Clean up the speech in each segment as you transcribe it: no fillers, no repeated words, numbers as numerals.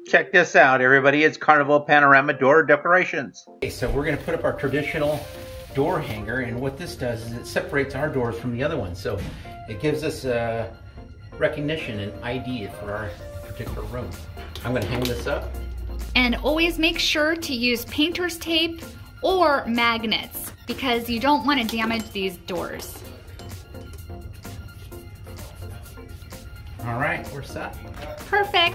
Check this out, everybody. It's Carnival Panorama door decorations. Okay, so we're going to put up our traditional door hanger, and what this does is it separates our doors from the other ones. So it gives us a recognition and ID for our particular room. I'm going to hang this up. And always make sure to use painter's tape or magnets because you don't want to damage these doors. All right, we're set. Perfect.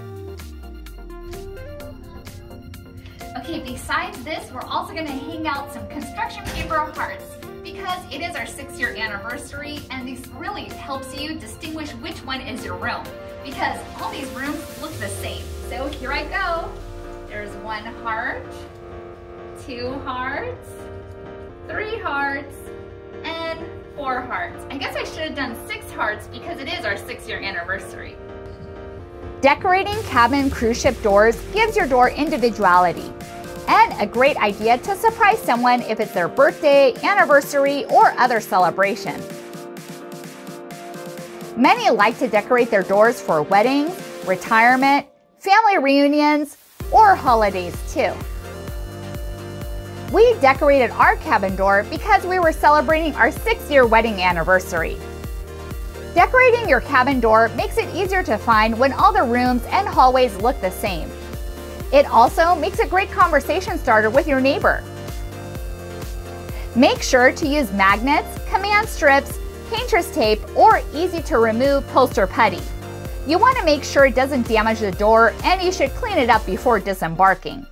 Okay, besides this, we're also gonna hang out some construction paper hearts because it is our 6-year anniversary, and this really helps you distinguish which one is your room because all these rooms look the same. So here I go. There's 1 heart, 2 hearts, 3 hearts, and 4 hearts. I guess I should have done 6 hearts because it is our 6-year anniversary. Decorating cabin cruise ship doors gives your door individuality and a great idea to surprise someone if it's their birthday, anniversary, or other celebration. Many like to decorate their doors for weddings, retirement, family reunions, or holidays too. We decorated our cabin door because we were celebrating our 6-year wedding anniversary. Decorating your cabin door makes it easier to find when all the rooms and hallways look the same. It also makes a great conversation starter with your neighbor. Make sure to use magnets, command strips, painter's tape, or easy to remove poster putty. You want to make sure it doesn't damage the door, and you should clean it up before disembarking.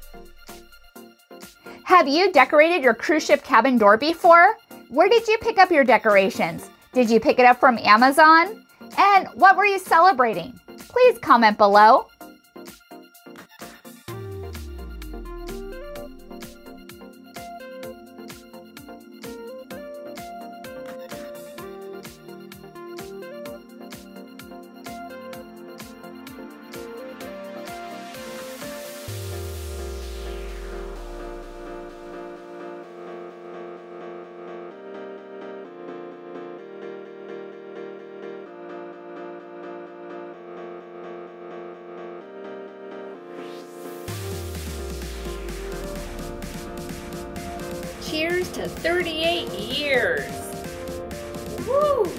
Have you decorated your cruise ship cabin door before? Where did you pick up your decorations? Did you pick it up from Amazon? And what were you celebrating? Please comment below. Cheers to 38 years. Woo!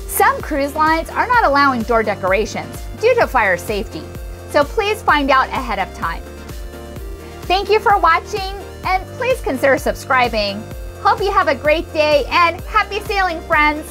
Some cruise lines are not allowing door decorations due to fire safety, so please find out ahead of time. Thank you for watching, and please consider subscribing. Hope you have a great day, and happy sailing, friends!